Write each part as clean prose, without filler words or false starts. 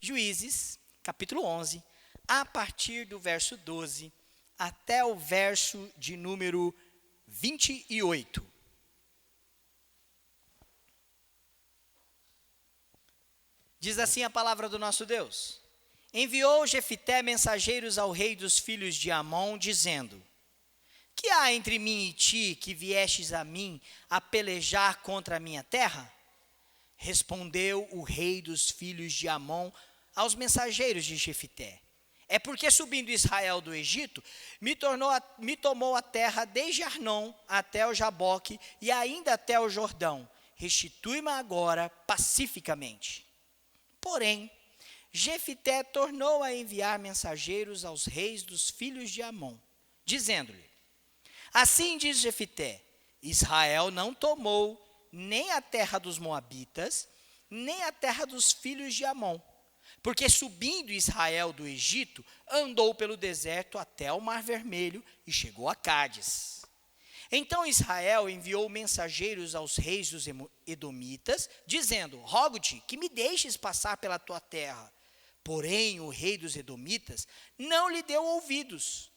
Juízes, capítulo 11, a partir do verso 12 até o verso de número 28. Diz assim a palavra do nosso Deus: Enviou Jefité mensageiros ao rei dos filhos de Amon, dizendo: Que há entre mim e ti, que viestes a mim a pelejar contra a minha terra? Respondeu o rei dos filhos de Amon aos mensageiros de Jefité: É porque subindo Israel do Egito, me tomou a terra desde Arnon até o Jaboque e ainda até o Jordão. Restitui-me agora pacificamente. Porém, Jefité tornou a enviar mensageiros aos reis dos filhos de Amon, dizendo-lhe: Assim diz Jefité: Israel não tomou nem a terra dos Moabitas, nem a terra dos filhos de Amon, porque subindo Israel do Egito, andou pelo deserto até o Mar Vermelho e chegou a Cádiz. Então Israel enviou mensageiros aos reis dos Edomitas, dizendo: Rogo-te que me deixes passar pela tua terra. Porém o rei dos Edomitas não lhe deu ouvidos.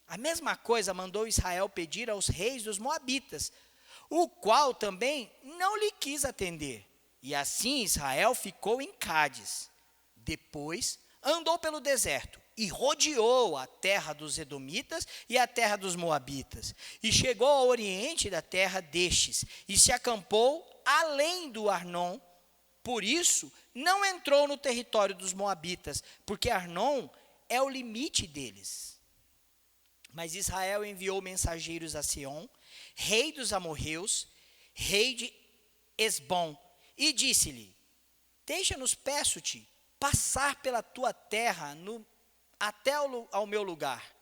A mesma coisa mandou Israel pedir aos reis dos Moabitas, o qual também não lhe quis atender. E assim Israel ficou em Cádiz. Depois andou pelo deserto e rodeou a terra dos Edomitas e a terra dos Moabitas. E chegou ao oriente da terra destes e se acampou além do Arnon. Por isso não entrou no território dos Moabitas, porque Arnon é o limite deles. Mas Israel enviou mensageiros a Seom, rei dos amorreus, rei de Esbom, e disse-lhe: Deixa-nos, peço-te, passar pela tua terra até ao meu lugar.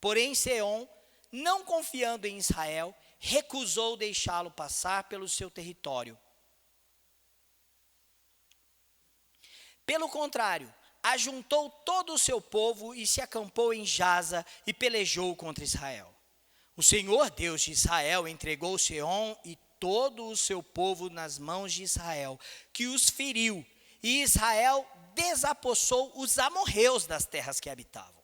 Porém Seom, não confiando em Israel, recusou deixá-lo passar pelo seu território. Pelo contrário, ajuntou todo o seu povo e se acampou em Jaza e pelejou contra Israel. O Senhor, Deus de Israel, entregou Seom e todo o seu povo nas mãos de Israel, que os feriu, e Israel desapossou os amorreus das terras que habitavam.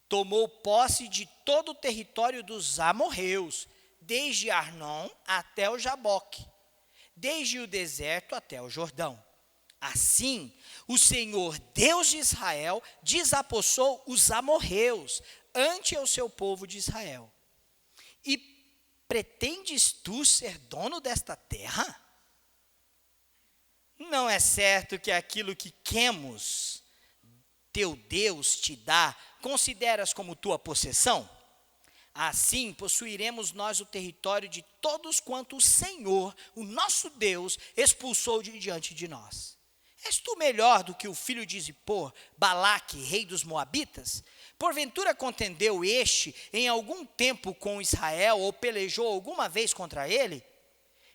Tomou posse de todo o território dos amorreus, desde Arnon até o Jaboque, desde o deserto até o Jordão. Assim, o Senhor, Deus de Israel, desapossou os amorreus ante o seu povo de Israel. E pretendes tu ser dono desta terra? Não é certo que aquilo que Quemos, teu Deus, te dá, consideras como tua possessão? Assim possuiremos nós o território de todos quanto o Senhor, o nosso Deus, expulsou de diante de nós. És tu melhor do que o filho de Zippor, Balaque, rei dos Moabitas? Porventura contendeu este em algum tempo com Israel ou pelejou alguma vez contra ele?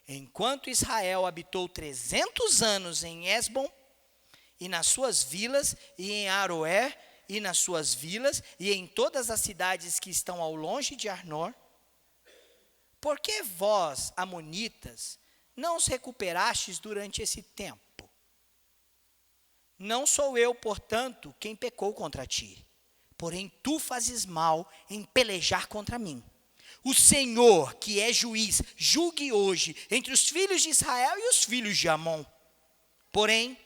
Enquanto Israel habitou 300 anos em Esbom e nas suas vilas, e em Aroer e nas suas vilas, e em todas as cidades que estão ao longe de Arnor, por que vós, amonitas, não os recuperastes durante esse tempo? Não sou eu, portanto, quem pecou contra ti, porém tu fazes mal em pelejar contra mim. O Senhor, que é juiz, julgue hoje entre os filhos de Israel e os filhos de Amon. Porém,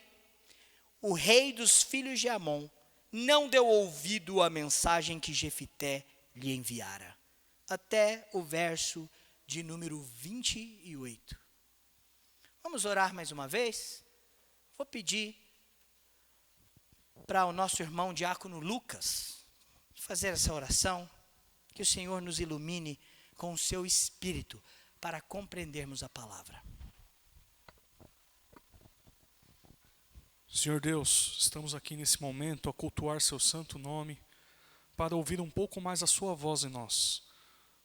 o rei dos filhos de Amon não deu ouvido à mensagem que Jefité lhe enviara. Até o verso de número 28. Vamos orar mais uma vez? Vou pedir para o nosso irmão diácono Lucas fazer essa oração, que o Senhor nos ilumine com o seu Espírito para compreendermos a palavra. Senhor Deus, estamos aqui nesse momento a cultuar seu santo nome, para ouvir um pouco mais a sua voz em nós.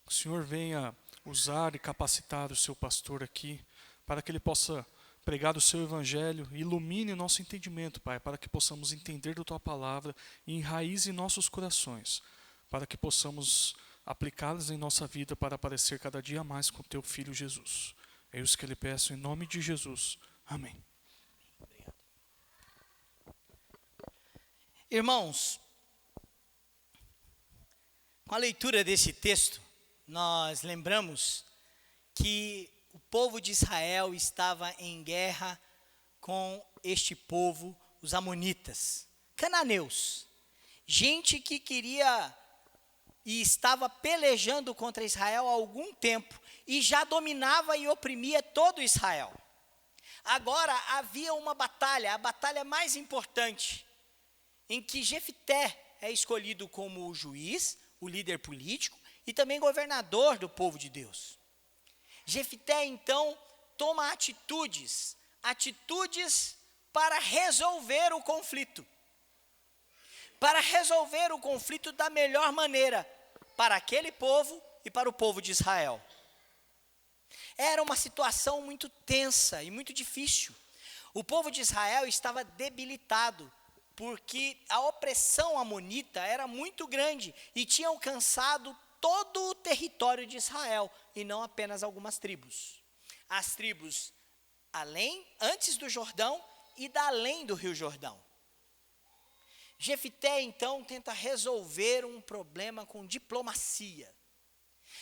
Que o Senhor venha usar e capacitar o seu pastor aqui, para que ele possa pregar o seu evangelho, ilumine o nosso entendimento, Pai, para que possamos entender da tua palavra e enraize em nossos corações, para que possamos aplicá-las em nossa vida para parecer cada dia mais com teu Filho Jesus. É isso que eu lhe peço em nome de Jesus. Amém. Obrigado. Irmãos, com a leitura desse texto, nós lembramos que o povo de Israel estava em guerra com este povo, os amonitas, cananeus, gente que queria e estava pelejando contra Israel há algum tempo e já dominava e oprimia todo Israel. Agora havia uma batalha, a batalha mais importante, em que Jefté é escolhido como o juiz, o líder político e também governador do povo de Deus. Jefté então toma atitudes para resolver o conflito. Para resolver o conflito da melhor maneira para aquele povo e para o povo de Israel. Era uma situação muito tensa e muito difícil. O povo de Israel estava debilitado, porque a opressão amonita era muito grande e tinha alcançado todo o território de Israel, e não apenas algumas tribos. As tribos antes do Jordão e da além do Rio Jordão. Jefté, então, tenta resolver um problema com diplomacia.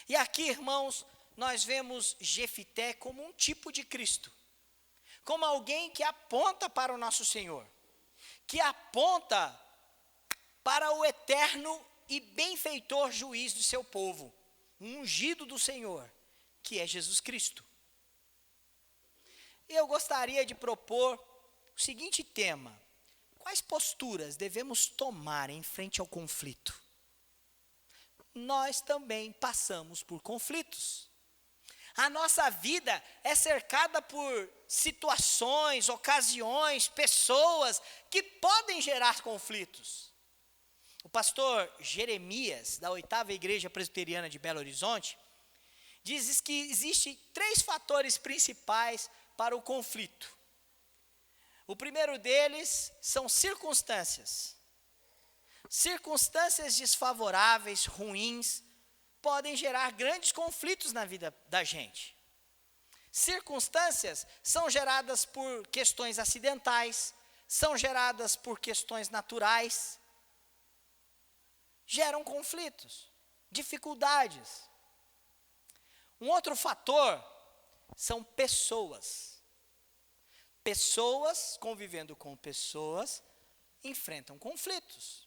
E aqui, irmãos, nós vemos Jefté como um tipo de Cristo. Como alguém que aponta para o nosso Senhor. Que aponta para o eterno e benfeitor juiz do seu povo. Um ungido do Senhor, que é Jesus Cristo. Eu gostaria de propor o seguinte tema. Quais posturas devemos tomar em frente ao conflito? Nós também passamos por conflitos. A nossa vida é cercada por situações, ocasiões, pessoas que podem gerar conflitos. O pastor Jeremias, da 8ª Igreja Presbiteriana de Belo Horizonte, diz que existem 3 fatores principais para o conflito. O primeiro deles são circunstâncias. Circunstâncias desfavoráveis, ruins, podem gerar grandes conflitos na vida da gente. Circunstâncias são geradas por questões acidentais, são geradas por questões naturais, geram conflitos, dificuldades. Um outro fator são pessoas. Pessoas convivendo com pessoas enfrentam conflitos.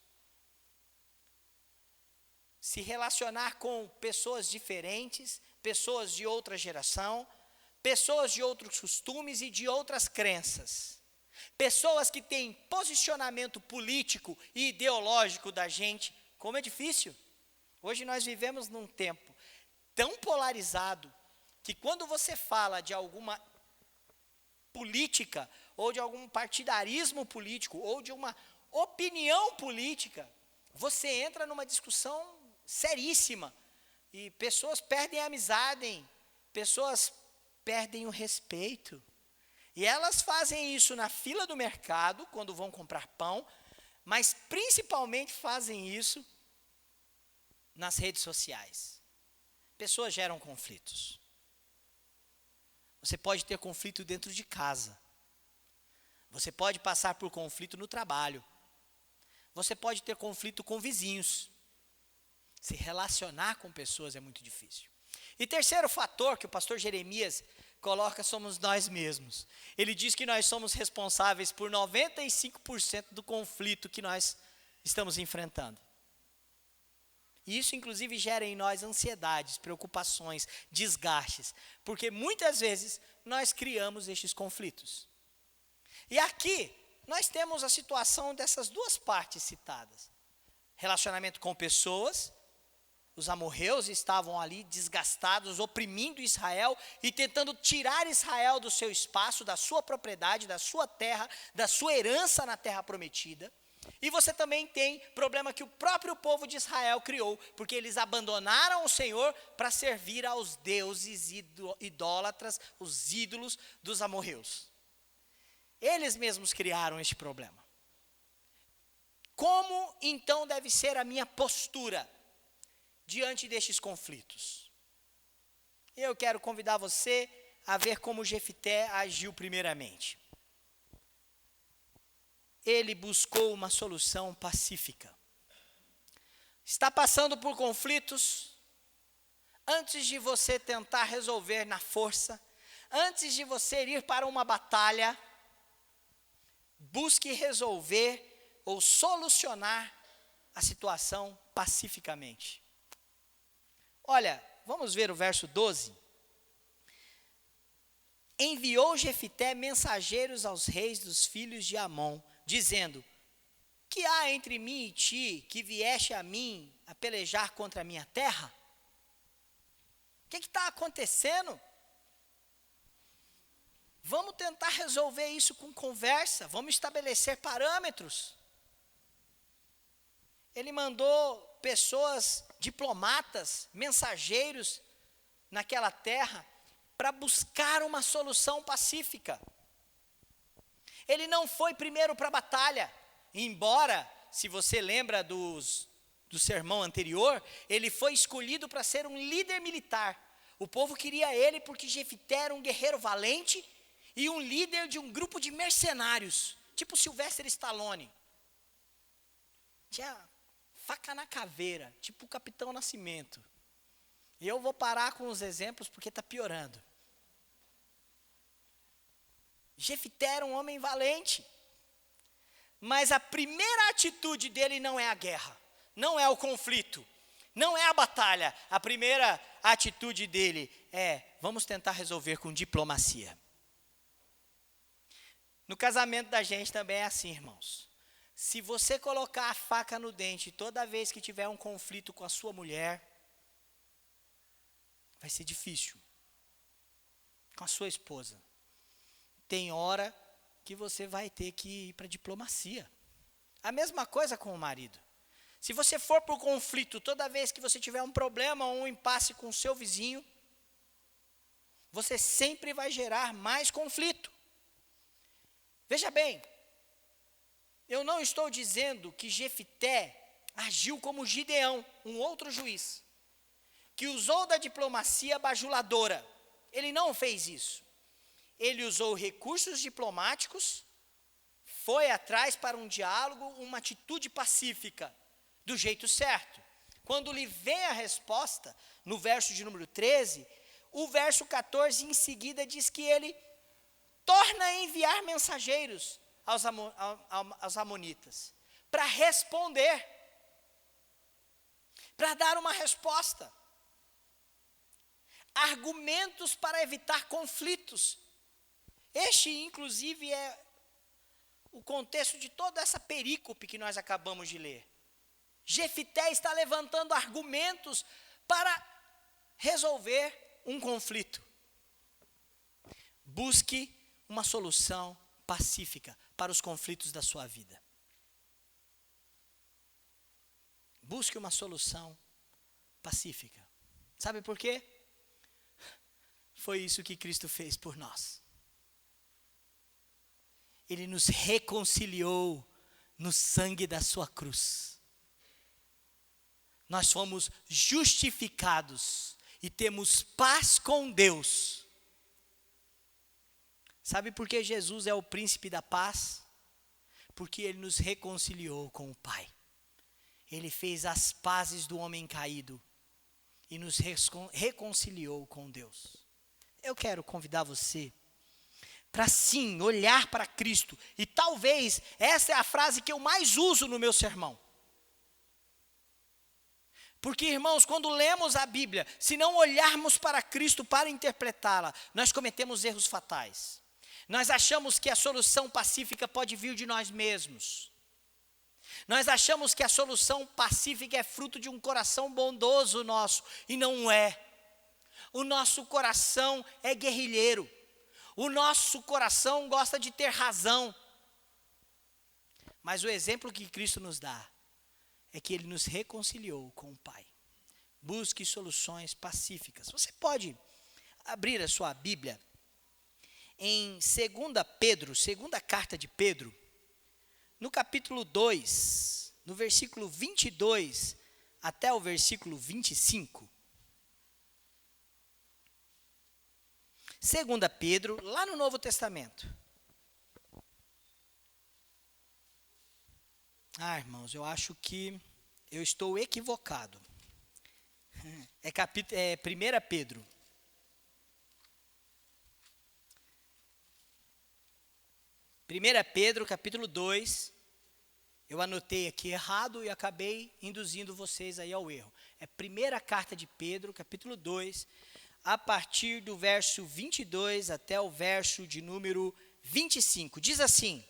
Se relacionar com pessoas diferentes, pessoas de outra geração, pessoas de outros costumes e de outras crenças. Pessoas que têm posicionamento político e ideológico da gente, como é difícil. Hoje nós vivemos num tempo tão polarizado que quando você fala de alguma política, ou de algum partidarismo político, ou de uma opinião política, você entra numa discussão seríssima, e pessoas perdem a amizade, pessoas perdem o respeito, e elas fazem isso na fila do mercado, quando vão comprar pão, mas principalmente fazem isso nas redes sociais. Pessoas geram conflitos. Você pode ter conflito dentro de casa. Você pode passar por conflito no trabalho. Você pode ter conflito com vizinhos. Se relacionar com pessoas é muito difícil. E terceiro fator que o pastor Jeremias coloca somos nós mesmos. Ele diz que nós somos responsáveis por 95% do conflito que nós estamos enfrentando. E isso, inclusive, gera em nós ansiedades, preocupações, desgastes, porque muitas vezes nós criamos estes conflitos. E aqui, nós temos a situação dessas 2 partes citadas. Relacionamento com pessoas, os amorreus estavam ali desgastados, oprimindo Israel e tentando tirar Israel do seu espaço, da sua propriedade, da sua terra, da sua herança na terra prometida. E você também tem problema que o próprio povo de Israel criou, porque eles abandonaram o Senhor para servir aos deuses idólatras, os ídolos dos amorreus. Eles mesmos criaram este problema. Como então deve ser a minha postura diante destes conflitos? Eu quero convidar você a ver como Jefté agiu primeiramente. ele buscou uma solução pacífica. Está passando por conflitos? Antes de você tentar resolver na força, antes de você ir para uma batalha, busque resolver ou solucionar a situação pacificamente. Olha, vamos ver o verso 12. Enviou Jefité mensageiros aos reis dos filhos de Amon, dizendo: que há entre mim e ti, que vieste a mim a pelejar contra a minha terra? O que está acontecendo? Vamos tentar resolver isso com conversa, vamos estabelecer parâmetros. Ele mandou pessoas, diplomatas, mensageiros naquela terra para buscar uma solução pacífica. Ele não foi primeiro para a batalha, embora, se você lembra do sermão anterior, ele foi escolhido para ser um líder militar. O povo queria ele porque Jefité era um guerreiro valente e um líder de um grupo de mercenários, tipo Sylvester Stallone. Tinha faca na caveira, tipo o Capitão Nascimento. E eu vou parar com os exemplos porque está piorando. Jefité era um homem valente, mas a primeira atitude dele não é a guerra, não é o conflito, não é a batalha. A primeira atitude dele é: vamos tentar resolver com diplomacia. No casamento da gente também é assim, irmãos. Se você colocar a faca no dente toda vez que tiver um conflito com a sua mulher, vai ser difícil. Com a sua esposa. Tem hora que você vai ter que ir para a diplomacia. A mesma coisa com o marido. Se você for para o conflito toda vez que você tiver um problema ou um impasse com o seu vizinho, você sempre vai gerar mais conflito. Veja bem, eu não estou dizendo que Jefité agiu como Gideão, um outro juiz, que usou da diplomacia bajuladora. Ele não fez isso. Ele usou recursos diplomáticos, foi atrás para um diálogo, uma atitude pacífica, do jeito certo. Quando lhe vem a resposta, no verso de número 13, o verso 14 em seguida diz que ele torna a enviar mensageiros aos amonitas, para responder, para dar uma resposta. Argumentos para evitar conflitos. Este, inclusive, é o contexto de toda essa perícope que nós acabamos de ler. Jefité está levantando argumentos para resolver um conflito. Busque uma solução pacífica para os conflitos da sua vida. Busque uma solução pacífica. Sabe por quê? Foi isso que Cristo fez por nós. Ele nos reconciliou no sangue da sua cruz. Nós fomos justificados e temos paz com Deus. Sabe por que Jesus é o príncipe da paz? Porque ele nos reconciliou com o Pai. Ele fez as pazes do homem caído e nos reconciliou com Deus. Eu quero convidar você para sim olhar para Cristo. E talvez essa é a frase que eu mais uso no meu sermão. Porque, irmãos, quando lemos a Bíblia, se não olharmos para Cristo para interpretá-la, nós cometemos erros fatais. Nós achamos que a solução pacífica pode vir de nós mesmos. Nós achamos que a solução pacífica é fruto de um coração bondoso nosso, e não é. O nosso coração é guerrilheiro. O nosso coração gosta de ter razão. Mas o exemplo que Cristo nos dá é que Ele nos reconciliou com o Pai. Busque soluções pacíficas. Você pode abrir a sua Bíblia em 2 Pedro, segunda carta de Pedro, no capítulo 2, no versículo 22 até o versículo 25. 2 Pedro, lá no Novo Testamento. Irmãos, eu acho que eu estou equivocado. É 1 Pedro. 1 Pedro, capítulo 2. Eu anotei aqui errado e acabei induzindo vocês aí ao erro. É primeira carta de Pedro, capítulo 2, a partir do verso 22 até o verso de número 25. Diz assim: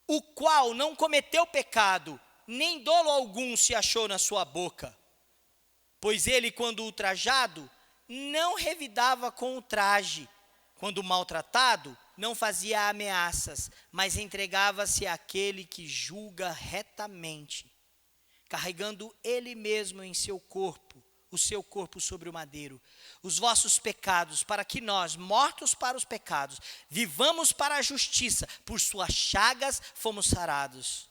o qual não cometeu pecado, nem dolo algum se achou na sua boca. Pois ele, quando ultrajado, não revidava com o traje. Quando maltratado, não fazia ameaças, mas entregava-se àquele que julga retamente, carregando ele mesmo em seu corpo, o seu corpo sobre o madeiro, os vossos pecados, para que nós, mortos para os pecados, vivamos para a justiça, por suas chagas fomos sarados.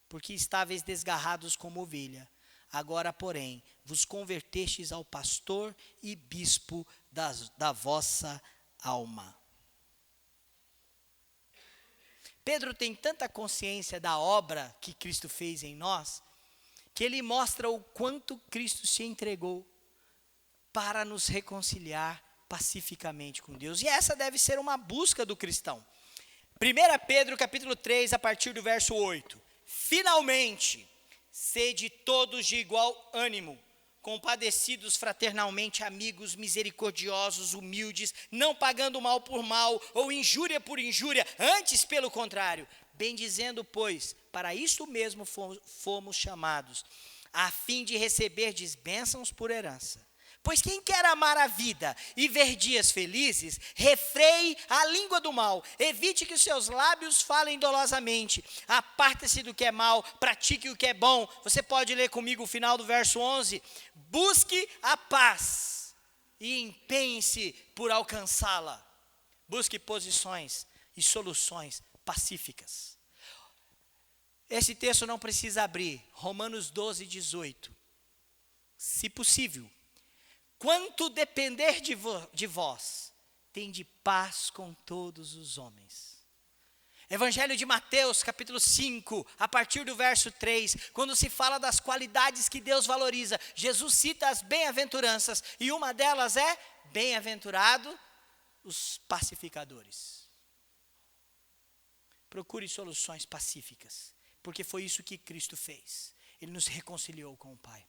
Porque estáveis desgarrados como ovelha, agora, porém, vos convertestes ao pastor e bispo da vossa alma. Pedro tem tanta consciência da obra que Cristo fez em nós, que ele mostra o quanto Cristo se entregou para nos reconciliar pacificamente com Deus. E essa deve ser uma busca do cristão. 1 Pedro capítulo 3, a partir do verso 8. Finalmente, sede todos de igual ânimo, compadecidos fraternalmente, amigos, misericordiosos, humildes, não pagando mal por mal, ou injúria por injúria, antes pelo contrário, bendizendo, pois, para isto mesmo fomos chamados, a fim de receberdes bênçãos por herança. Pois quem quer amar a vida e ver dias felizes, refreie a língua do mal, evite que os seus lábios falem dolosamente, aparta-se do que é mal, pratique o que é bom. Você pode ler comigo o final do verso 11. Busque a paz e empenhe-se por alcançá-la. Busque posições e soluções pacíficas. Esse texto não precisa abrir. Romanos 12, 18. Se possível, quanto depender de vós, tende paz com todos os homens. Evangelho de Mateus, capítulo 5, a partir do verso 3, quando se fala das qualidades que Deus valoriza, Jesus cita as bem-aventuranças, e uma delas é: bem-aventurado os pacificadores. Procure soluções pacíficas, porque foi isso que Cristo fez. Ele nos reconciliou com o Pai.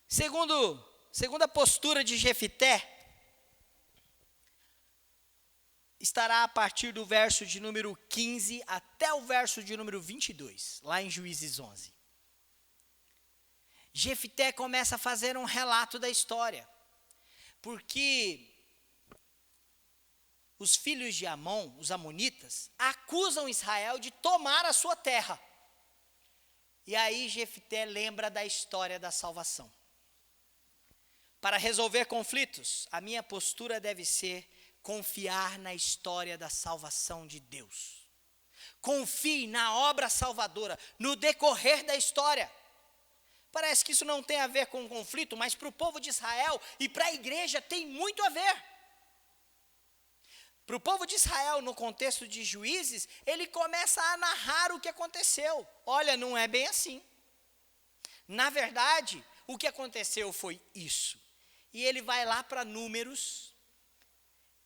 Segunda postura de Jefité, estará a partir do verso de número 15 até o verso de número 22, lá em Juízes 11. Jefité começa a fazer um relato da história, porque os filhos de Amon, os amonitas, acusam Israel de tomar a sua terra. E aí Jefité lembra da história da salvação. Para resolver conflitos, a minha postura deve ser confiar na história da salvação de Deus. Confie na obra salvadora, no decorrer da história. Parece que isso não tem a ver com conflito, mas para o povo de Israel e para a igreja tem muito a ver. Para o povo de Israel, no contexto de Juízes, ele começa a narrar o que aconteceu. Olha, não é bem assim. Na verdade, o que aconteceu foi isso. E ele vai lá para Números,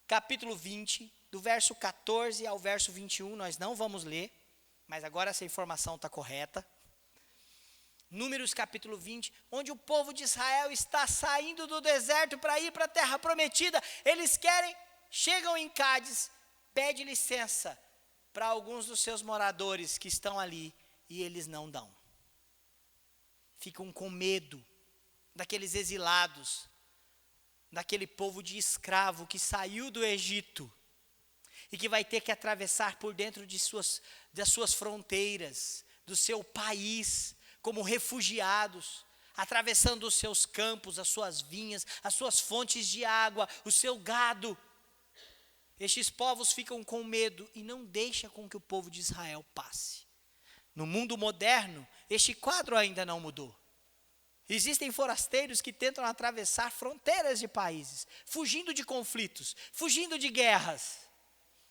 capítulo 20, do verso 14 ao verso 21, nós não vamos ler, mas agora essa informação está correta. Números capítulo 20, onde o povo de Israel está saindo do deserto para ir para a terra prometida. Eles chegam em Cádiz, pede licença para alguns dos seus moradores que estão ali, e eles não dão. Ficam com medo daqueles exilados, daquele povo de escravo que saiu do Egito e que vai ter que atravessar por dentro das suas fronteiras, do seu país, como refugiados, atravessando os seus campos, as suas vinhas, as suas fontes de água, o seu gado. Estes povos ficam com medo e não deixam com que o povo de Israel passe. No mundo moderno, este quadro ainda não mudou. Existem forasteiros que tentam atravessar fronteiras de países, fugindo de conflitos, fugindo de guerras.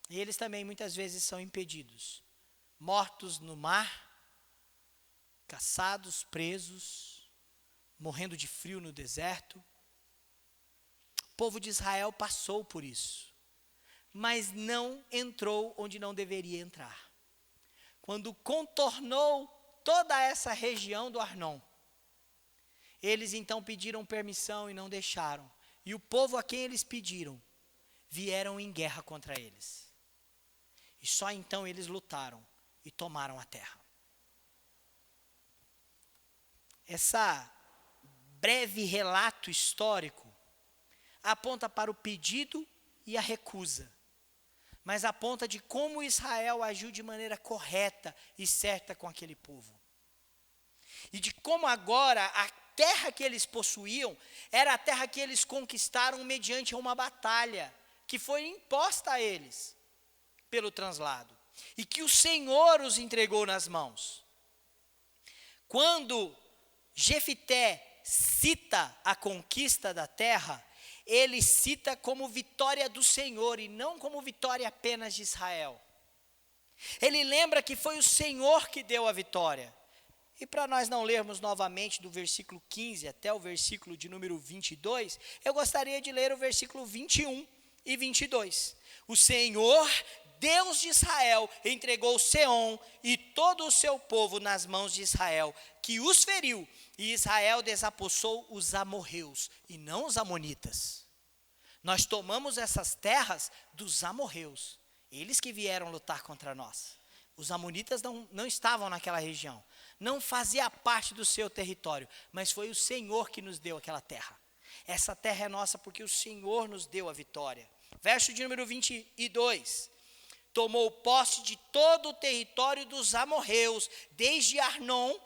E eles também muitas vezes são impedidos, mortos no mar, caçados, presos, morrendo de frio no deserto. O povo de Israel passou por isso, mas não entrou onde não deveria entrar. Quando contornou toda essa região do Arnon, eles então pediram permissão e não deixaram. E o povo a quem eles pediram, vieram em guerra contra eles. E só então eles lutaram e tomaram a terra. Essa breve relato histórico aponta para o pedido e a recusa, mas aponta de como Israel agiu de maneira correta e certa com aquele povo. E de como agora a terra que eles possuíam era a terra que eles conquistaram mediante uma batalha que foi imposta a eles pelo translado e que o Senhor os entregou nas mãos. Quando Jefité cita a conquista da terra, ele cita como vitória do Senhor e não como vitória apenas de Israel. Ele lembra que foi o Senhor que deu a vitória. E para nós não lermos novamente do versículo 15 até o versículo de número 22, eu gostaria de ler o versículo 21 e 22. O Senhor, Deus de Israel, entregou Seom e todo o seu povo nas mãos de Israel, que os feriu, e Israel desapossou os amorreus, e não os amonitas. Nós tomamos essas terras dos amorreus, eles que vieram lutar contra nós. Os amonitas não estavam naquela região, não fazia parte do seu território, mas foi o Senhor que nos deu aquela terra. Essa terra é nossa porque o Senhor nos deu a vitória. Verso de número 22. Tomou posse de todo o território dos amorreus, desde Arnon,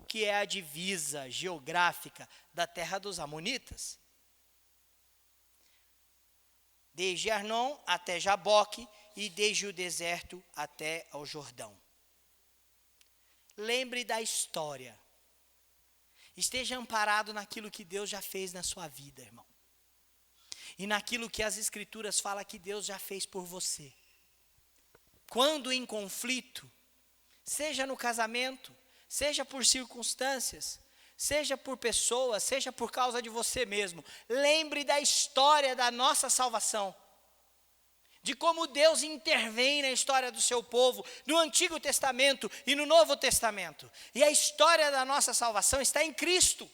que é a divisa geográfica da terra dos amonitas, desde Arnon até Jaboque e desde o deserto até ao Jordão. Lembre da história. Esteja amparado naquilo que Deus já fez na sua vida, irmão. E naquilo que as Escrituras falam que Deus já fez por você. Quando em conflito, seja no casamento, seja por circunstâncias, seja por pessoas, seja por causa de você mesmo, lembre da história da nossa salvação. De como Deus intervém na história do seu povo, no Antigo Testamento e no Novo Testamento. E a história da nossa salvação está em Cristo.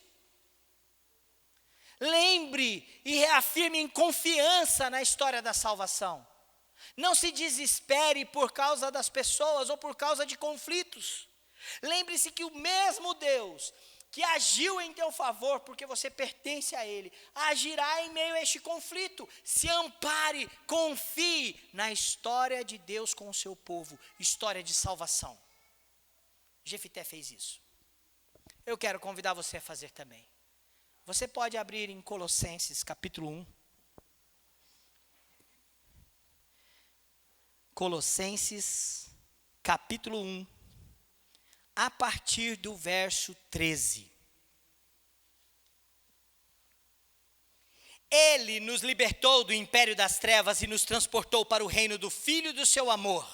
Lembre e reafirme em confiança na história da salvação. Não se desespere por causa das pessoas ou por causa de conflitos. Lembre-se que o mesmo Deus que agiu em teu favor, porque você pertence a Ele, agirá em meio a este conflito. Se ampare, confie na história de Deus com o seu povo, história de salvação. Jefité fez isso. Eu quero convidar você a fazer também. Você pode abrir em Colossenses capítulo 1. Colossenses capítulo 1. A partir do verso 13. Ele nos libertou do império das trevas e nos transportou para o reino do Filho do seu amor,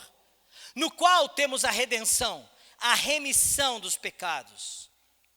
no qual temos a redenção, a remissão dos pecados.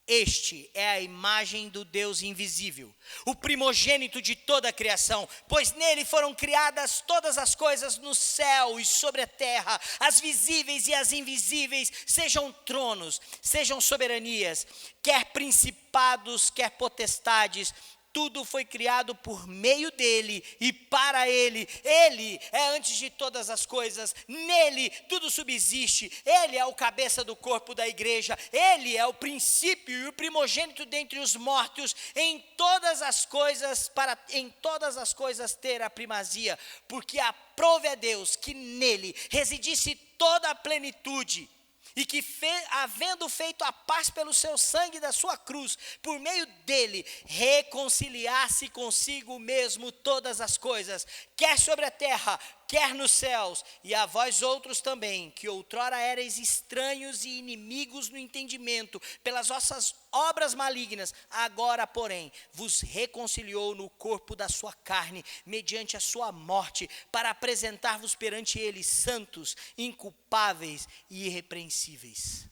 Este é a imagem do Deus invisível, o primogênito de toda a criação, pois nele foram criadas todas as coisas no céu e sobre a terra, as visíveis e as invisíveis, sejam tronos, sejam soberanias, quer principados, quer potestades. Tudo foi criado por meio dele e para ele. Ele é antes de todas as coisas. Nele tudo subsiste. Ele é o cabeça do corpo da igreja. Ele é o princípio e o primogênito dentre os mortos. Em todas as coisas, para em todas as coisas ter a primazia. Porque aprove a Deus que nele residisse toda a plenitude. E que havendo feito a paz pelo seu sangue da sua cruz, por meio dele, reconciliasse consigo mesmo todas as coisas, quer sobre a terra, quer nos céus, e a vós outros também, que outrora erais estranhos e inimigos no entendimento, pelas vossas obras malignas, agora, porém, vos reconciliou no corpo da sua carne, mediante a sua morte, para apresentar-vos perante ele santos, inculpáveis e irrepreensíveis.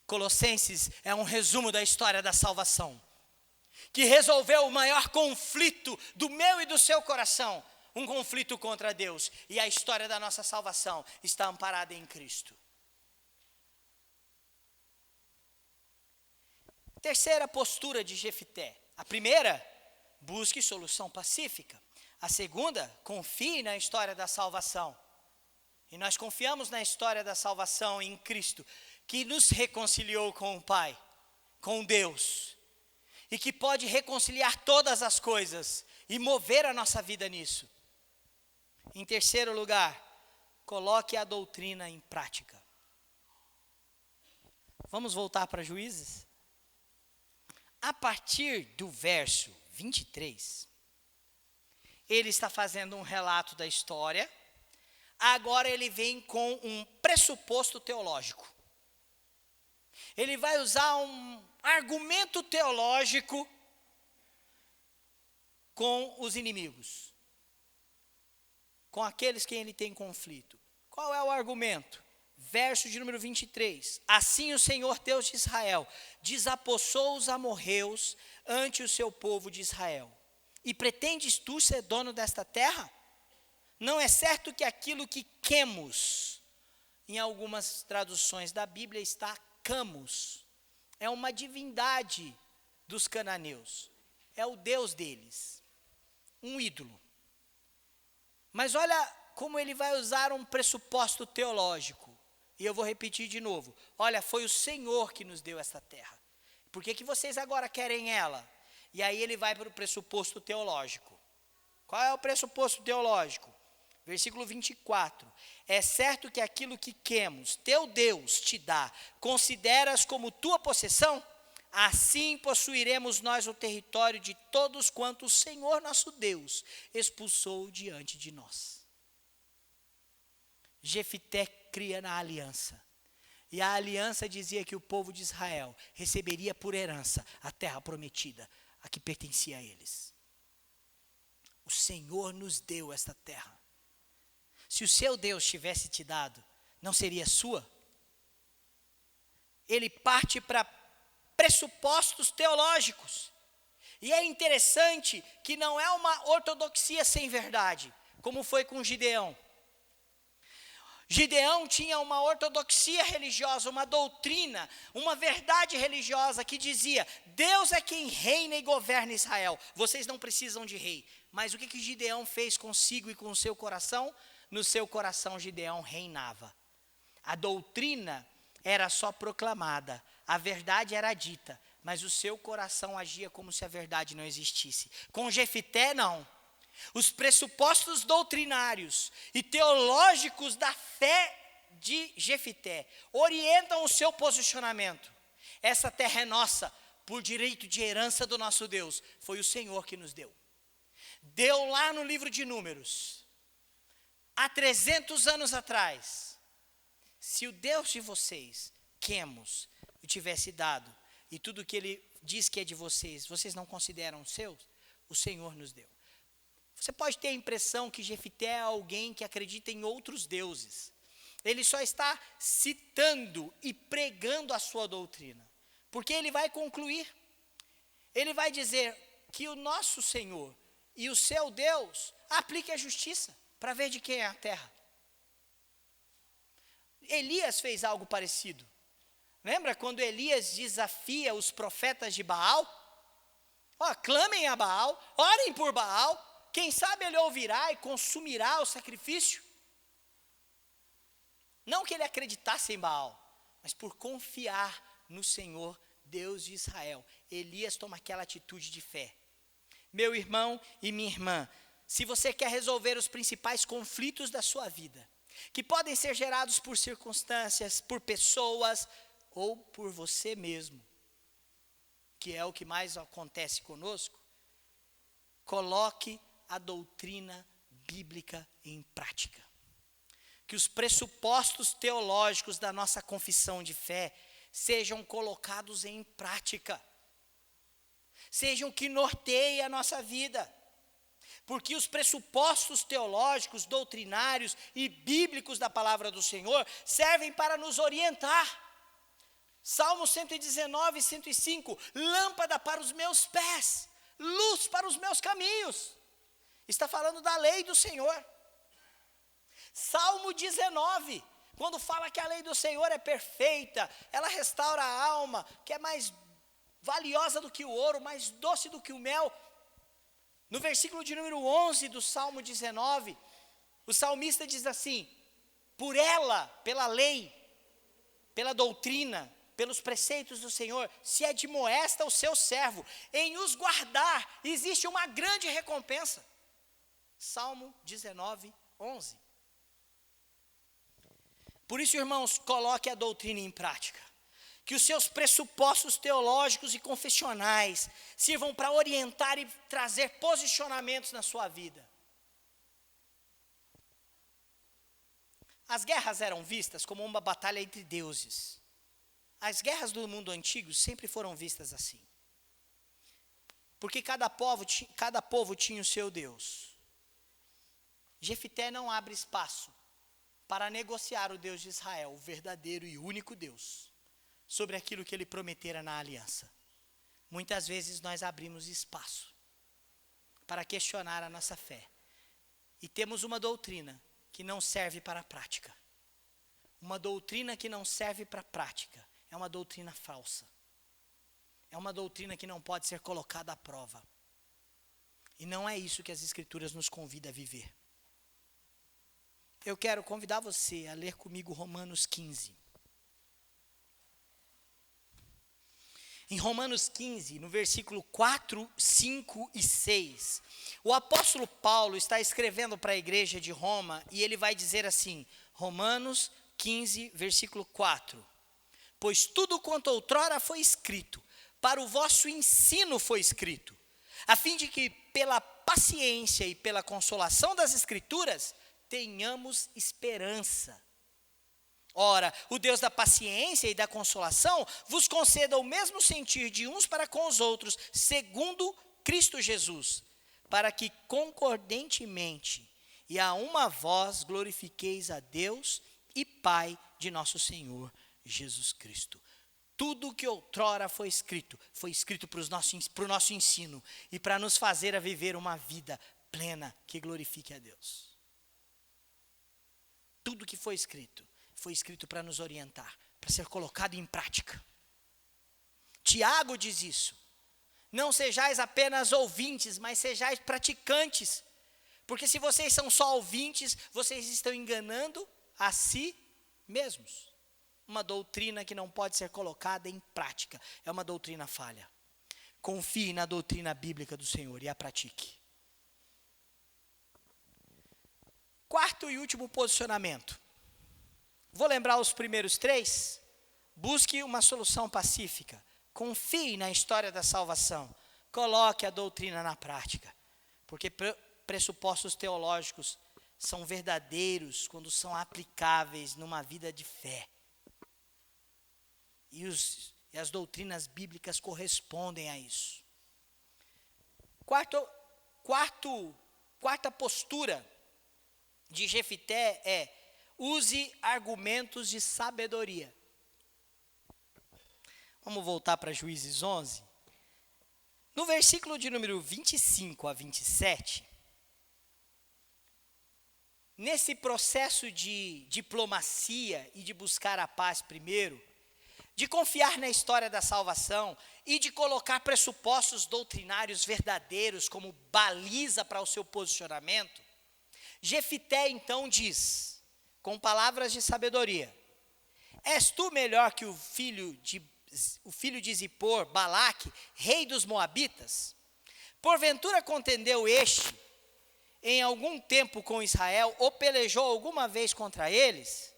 Colossenses é um resumo da história da salvação, que resolveu o maior conflito do meu e do seu coração, um conflito contra Deus, e a história da nossa salvação está amparada em Cristo. Terceira postura de Jefité. A primeira, busque solução pacífica. A segunda, confie na história da salvação. E nós confiamos na história da salvação em Cristo, que nos reconciliou com o Pai, com Deus, e que pode reconciliar todas as coisas e mover a nossa vida nisso. Em terceiro lugar, coloque a doutrina em prática. Vamos voltar para Juízes? A partir do verso 23, ele está fazendo um relato da história, agora ele vem com um pressuposto teológico. Ele vai usar um argumento teológico com os inimigos, com aqueles que ele tem conflito. Qual é o argumento? Verso de número 23. Assim o Senhor Deus de Israel desapossou os amorreus ante o seu povo de Israel. E pretendes tu ser dono desta terra? Não é certo que aquilo que Quemos, em algumas traduções da Bíblia está Camus, é uma divindade dos cananeus, é o Deus deles, um ídolo. Mas olha como ele vai usar um pressuposto teológico. E eu vou repetir de novo. Olha, foi o Senhor que nos deu esta terra. Por que vocês agora querem ela? E aí ele vai para o pressuposto teológico. Qual é o pressuposto teológico? Versículo 24. É certo que aquilo que Quemos, teu Deus, te dá, consideras como tua possessão? Assim possuiremos nós o território de todos quanto o Senhor nosso Deus expulsou diante de nós. Jefité cria na aliança. E a aliança dizia que o povo de Israel receberia por herança a terra prometida, a que pertencia a eles. O Senhor nos deu esta terra. Se o seu Deus tivesse te dado, não seria sua? Ele parte para pressupostos teológicos. E é interessante que não é uma ortodoxia sem verdade, como foi com Gideão. Gideão tinha uma ortodoxia religiosa, uma doutrina, uma verdade religiosa que dizia: Deus é quem reina e governa Israel, vocês não precisam de rei. Mas o que Gideão fez consigo e com o seu coração? No seu coração Gideão reinava. A doutrina era só proclamada, a verdade era dita, mas o seu coração agia como se a verdade não existisse. Com Jefité, não. Os pressupostos doutrinários e teológicos da fé de Jefité orientam o seu posicionamento. Essa terra é nossa, por direito de herança do nosso Deus. Foi o Senhor que nos deu. Deu lá no livro de Números, há 300 anos atrás. Se o Deus de vocês, Quemos, o tivesse dado, e tudo que ele diz que é de vocês, vocês não consideram seus, o Senhor nos deu. Você pode ter a impressão que Jefité é alguém que acredita em outros deuses. Ele só está citando e pregando a sua doutrina. Porque ele vai concluir. Ele vai dizer que o nosso Senhor e o seu Deus aplique a justiça para ver de quem é a terra. Elias fez algo parecido. Lembra quando Elias desafia os profetas de Baal? Clamem a Baal, orem por Baal. Quem sabe ele ouvirá e consumirá o sacrifício. Não que ele acreditasse em Baal, mas por confiar no Senhor, Deus de Israel. Elias toma aquela atitude de fé. Meu irmão e minha irmã, se você quer resolver os principais conflitos da sua vida, que podem ser gerados por circunstâncias, por pessoas ou por você mesmo, que é o que mais acontece conosco, coloque a doutrina bíblica em prática. que os pressupostos teológicos da nossa confissão de fé sejam colocados em prática. Sejam o que norteie a nossa vida. Porque os pressupostos teológicos, doutrinários e bíblicos da palavra do Senhor servem para nos orientar. Salmo 119, 105, lâmpada para os meus pés, luz para os meus caminhos. Está falando da lei do Senhor. Salmo 19, quando fala que a lei do Senhor é perfeita, ela restaura a alma, que é mais valiosa do que o ouro, mais doce do que o mel. No versículo de número 11 do Salmo 19, o salmista diz assim: por ela, pela lei, pela doutrina, pelos preceitos do Senhor, se admoesta o seu servo, em os guardar, existe uma grande recompensa. Salmo 19, 11. Por isso, irmãos, coloque a doutrina em prática. Que os seus pressupostos teológicos e confessionais sirvam para orientar e trazer posicionamentos na sua vida. As guerras eram vistas como uma batalha entre deuses. As guerras do mundo antigo sempre foram vistas assim. Porque cada povo tinha o seu Deus. Jefité não abre espaço para negociar o Deus de Israel, o verdadeiro e único Deus, sobre aquilo que ele prometera na aliança. Muitas vezes nós abrimos espaço para questionar a nossa fé. E temos uma doutrina que não serve para a prática. Uma doutrina que não serve para a prática é uma doutrina falsa. É uma doutrina que não pode ser colocada à prova. E não é isso que as Escrituras nos convidam a viver. Eu quero convidar você a ler comigo Romanos 15. Em Romanos 15, no versículo 4, 5 e 6, o apóstolo Paulo está escrevendo para a igreja de Roma e ele vai dizer assim, Romanos 15, versículo 4, pois tudo quanto outrora foi escrito, para o vosso ensino foi escrito, a fim de que pela paciência e pela consolação das Escrituras, tenhamos esperança. Ora, o Deus da paciência e da consolação vos conceda o mesmo sentir de uns para com os outros, segundo Cristo Jesus, para que concordentemente e a uma voz glorifiqueis a Deus e Pai de nosso Senhor Jesus Cristo. Tudo que outrora foi escrito para o nosso ensino e para nos fazer a viver uma vida plena que glorifique a Deus. Tudo que foi escrito para nos orientar, para ser colocado em prática. Tiago diz isso. Não sejais apenas ouvintes, mas sejais praticantes. Porque se vocês são só ouvintes, vocês estão enganando a si mesmos. Uma doutrina que não pode ser colocada em prática. É uma doutrina falha. Confie na doutrina bíblica do Senhor e a pratique. Quarto e último posicionamento. Vou lembrar os primeiros três. Busque uma solução pacífica. Confie na história da salvação. Coloque a doutrina na prática. Porque pressupostos teológicos são verdadeiros quando são aplicáveis numa vida de fé. E as doutrinas bíblicas correspondem a isso. Quarta postura de Jefité é: use argumentos de sabedoria. Vamos voltar para Juízes 11. No versículo de número 25 a 27, nesse processo de diplomacia e de buscar a paz primeiro, de confiar na história da salvação e de colocar pressupostos doutrinários verdadeiros como baliza para o seu posicionamento, Jefité então diz, com palavras de sabedoria: és tu melhor que o filho de Zippor, Balaque, rei dos Moabitas? Porventura contendeu este em algum tempo com Israel, ou pelejou alguma vez contra eles?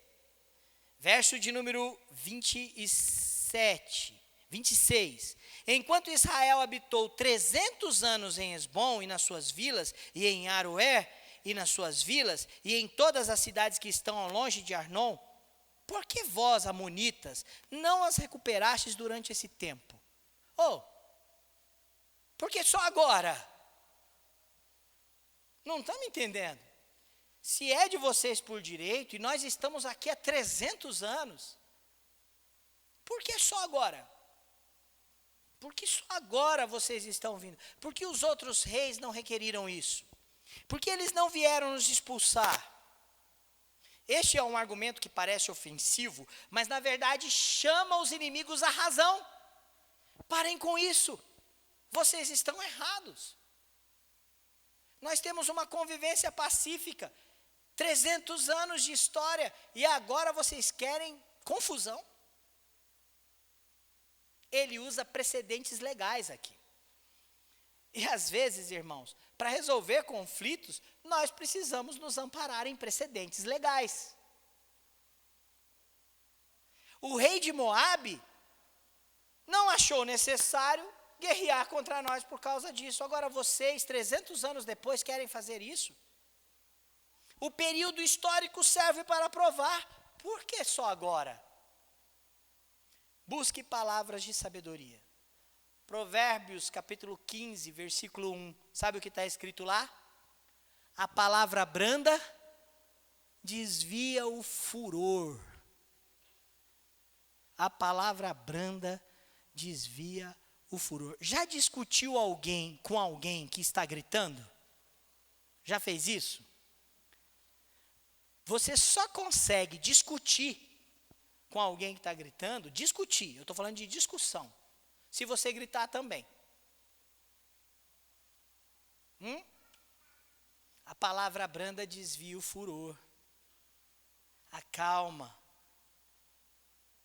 Verso de número 26. Enquanto Israel habitou 300 anos em Hesbom e nas suas vilas, e em Aroer, e nas suas vilas, e em todas as cidades que estão ao longe de Arnon? Por que vós, amonitas, não as recuperastes durante esse tempo? Por que só agora? Não estão me entendendo? Se é de vocês por direito, e nós estamos aqui há 300 anos, por que só agora? Por que só agora vocês estão vindo? Por que os outros reis não requeriram isso? Por que eles não vieram nos expulsar? Este é um argumento que parece ofensivo, mas na verdade chama os inimigos à razão. Parem com isso. Vocês estão errados. Nós temos uma convivência pacífica, 300 anos de história, e agora vocês querem confusão? Ele usa precedentes legais aqui. E às vezes, irmãos, para resolver conflitos, nós precisamos nos amparar em precedentes legais. O rei de Moabe não achou necessário guerrear contra nós por causa disso. Agora vocês, 300 anos depois, querem fazer isso? O período histórico serve para provar. Por que só agora? Busque palavras de sabedoria. Provérbios capítulo 15, versículo 1. Sabe o que está escrito lá? A palavra branda desvia o furor. A palavra branda desvia o furor. Já discutiu com alguém que está gritando? Já fez isso? Você só consegue discutir com alguém que está gritando, discutir, eu estou falando de discussão, se você gritar também. A palavra branda desvia o furor, acalma.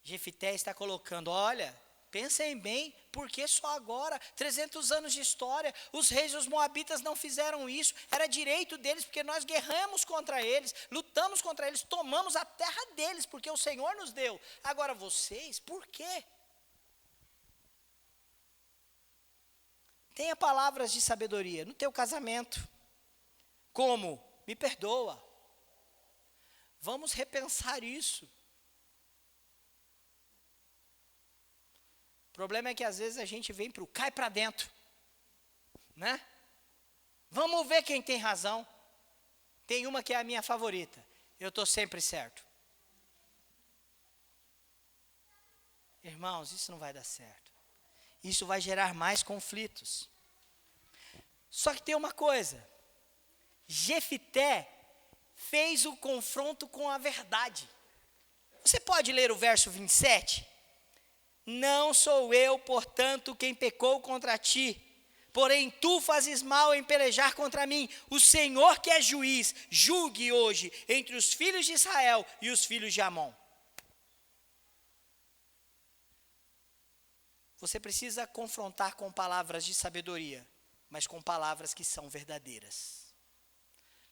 Jefité está colocando, olha, pensem bem, por que só agora? 300 anos de história, os reis dos moabitas não fizeram isso, era direito deles, porque nós guerramos contra eles, lutamos contra eles, tomamos a terra deles, porque o Senhor nos deu. Agora vocês, por quê? Tenha palavras de sabedoria no teu casamento, como, me perdoa, vamos repensar isso. O problema é que às vezes a gente vem para o cai para dentro, né? Vamos ver quem tem razão. Tem uma que é a minha favorita. Eu estou sempre certo. Irmãos, isso não vai dar certo. Isso vai gerar mais conflitos. Só que tem uma coisa. Jefité fez o confronto com a verdade. Você pode ler o verso 27? Não sou eu, portanto, quem pecou contra ti, porém tu fazes mal em pelejar contra mim. O Senhor que é juiz, julgue hoje entre os filhos de Israel e os filhos de Amon. Você precisa confrontar com palavras de sabedoria, mas com palavras que são verdadeiras.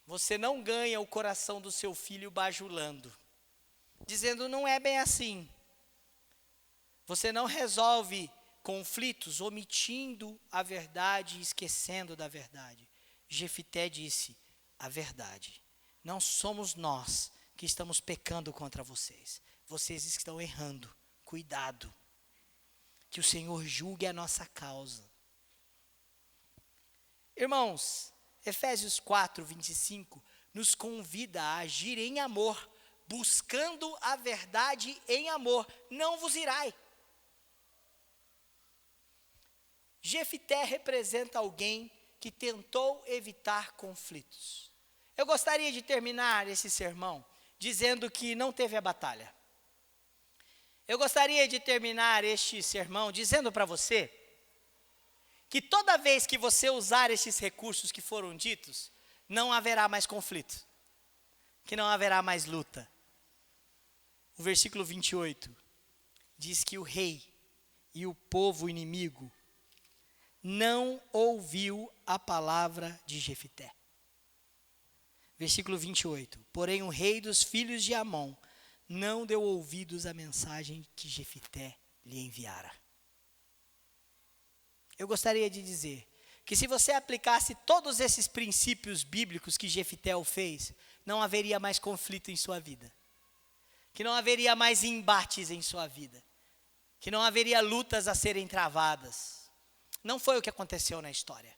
Você não ganha o coração do seu filho bajulando, dizendo não é bem assim. Você não resolve conflitos omitindo a verdade e esquecendo da verdade. Jefité disse, a verdade. Não somos nós que estamos pecando contra vocês. Vocês estão errando. Cuidado. Que o Senhor julgue a nossa causa. Irmãos, Efésios 4, 25 nos convida a agir em amor, buscando a verdade em amor. Não vos irai. Jefité representa alguém que tentou evitar conflitos. Eu gostaria de terminar esse sermão dizendo que não teve a batalha. Eu gostaria de terminar este sermão dizendo para você que toda vez que você usar estes recursos que foram ditos, não haverá mais conflito, que não haverá mais luta. O versículo 28 diz que o rei e o povo inimigo não ouviu a palavra de Jefité. Versículo 28. Porém o rei dos filhos de Amon não deu ouvidos à mensagem que Jefité lhe enviara. Eu gostaria de dizer que se você aplicasse todos esses princípios bíblicos que Jefité fez, não haveria mais conflito em sua vida. Que não haveria mais embates em sua vida. Que não haveria lutas a serem travadas. Não foi o que aconteceu na história.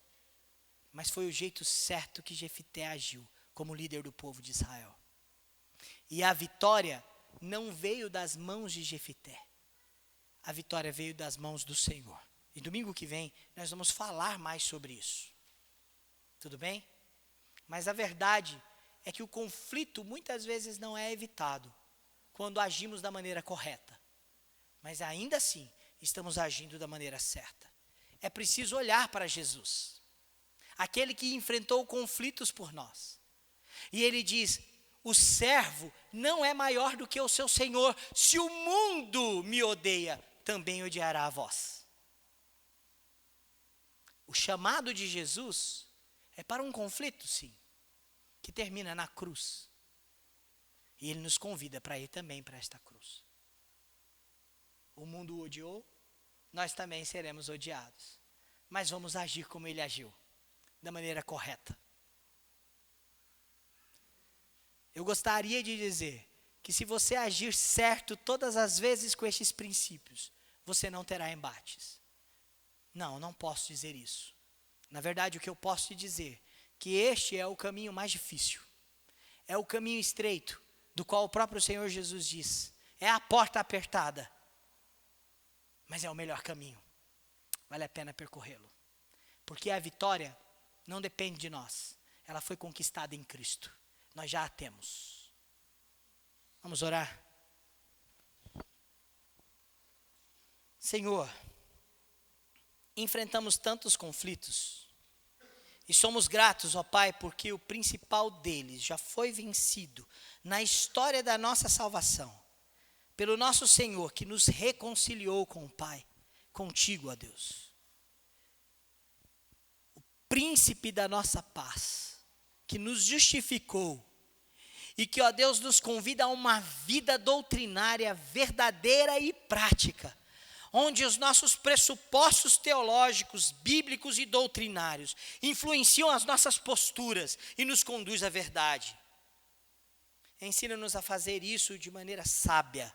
Mas foi o jeito certo que Jefité agiu como líder do povo de Israel. E a vitória não veio das mãos de Jefité. A vitória veio das mãos do Senhor. E domingo que vem nós vamos falar mais sobre isso. Tudo bem? Mas a verdade é que o conflito muitas vezes não é evitado quando agimos da maneira correta. Mas ainda assim, estamos agindo da maneira certa. É preciso olhar para Jesus, aquele que enfrentou conflitos por nós. E ele diz: o servo não é maior do que o seu senhor. Se o mundo me odeia, também odiará a vós. O chamado de Jesus é para um conflito, sim, que termina na cruz. E ele nos convida para ir também para esta cruz. O mundo o odiou, nós também seremos odiados. Mas vamos agir como ele agiu, da maneira correta. Eu gostaria de dizer que se você agir certo todas as vezes com estes princípios, você não terá embates. Não posso dizer isso. Na verdade, o que eu posso te dizer é que este é o caminho mais difícil. É o caminho estreito, do qual o próprio Senhor Jesus diz. É a porta apertada. Mas é o melhor caminho. Vale a pena percorrê-lo. Porque a vitória não depende de nós. Ela foi conquistada em Cristo. Nós já a temos. Vamos orar? Senhor, enfrentamos tantos conflitos e somos gratos, ó Pai, porque o principal deles já foi vencido na história da nossa salvação, pelo nosso Senhor que nos reconciliou com o Pai, contigo, ó Deus. O príncipe da nossa paz, que nos justificou e que, ó Deus, nos convida a uma vida doutrinária verdadeira e prática, onde os nossos pressupostos teológicos, bíblicos e doutrinários influenciam as nossas posturas e nos conduz à verdade. Ensina-nos a fazer isso de maneira sábia.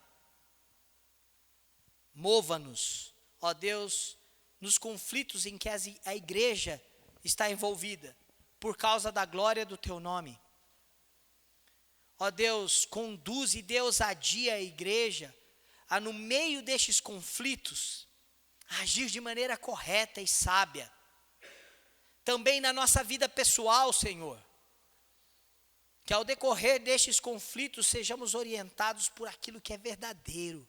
Mova-nos, ó Deus, nos conflitos em que a igreja está envolvida, por causa da glória do teu nome. Ó Deus, conduz e dê ousadia à igreja a, no meio destes conflitos, agir de maneira correta e sábia. Também na nossa vida pessoal, Senhor, que ao decorrer destes conflitos sejamos orientados por aquilo que é verdadeiro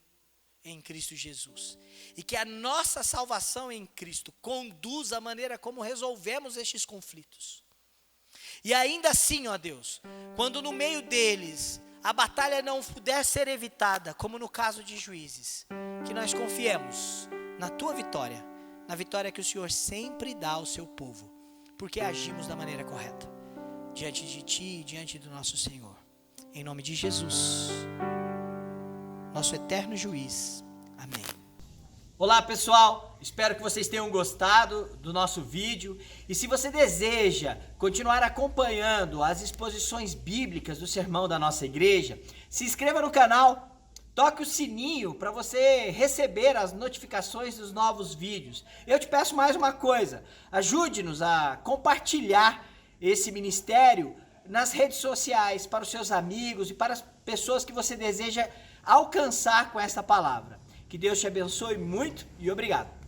em Cristo Jesus. E que a nossa salvação em Cristo conduza a maneira como resolvemos estes conflitos. E ainda assim, ó Deus, quando no meio deles a batalha não puder ser evitada, como no caso de Juízes, que nós confiemos na tua vitória, na vitória que o Senhor sempre dá ao seu povo, porque agimos da maneira correta, diante de ti e diante do nosso Senhor. Em nome de Jesus, nosso eterno juiz. Amém. Olá pessoal, espero que vocês tenham gostado do nosso vídeo e se você deseja continuar acompanhando as exposições bíblicas do sermão da nossa igreja, se inscreva no canal, toque o sininho para você receber as notificações dos novos vídeos. Eu te peço mais uma coisa, ajude-nos a compartilhar esse ministério nas redes sociais para os seus amigos e para as pessoas que você deseja alcançar com essa palavra. Que Deus te abençoe muito e obrigado.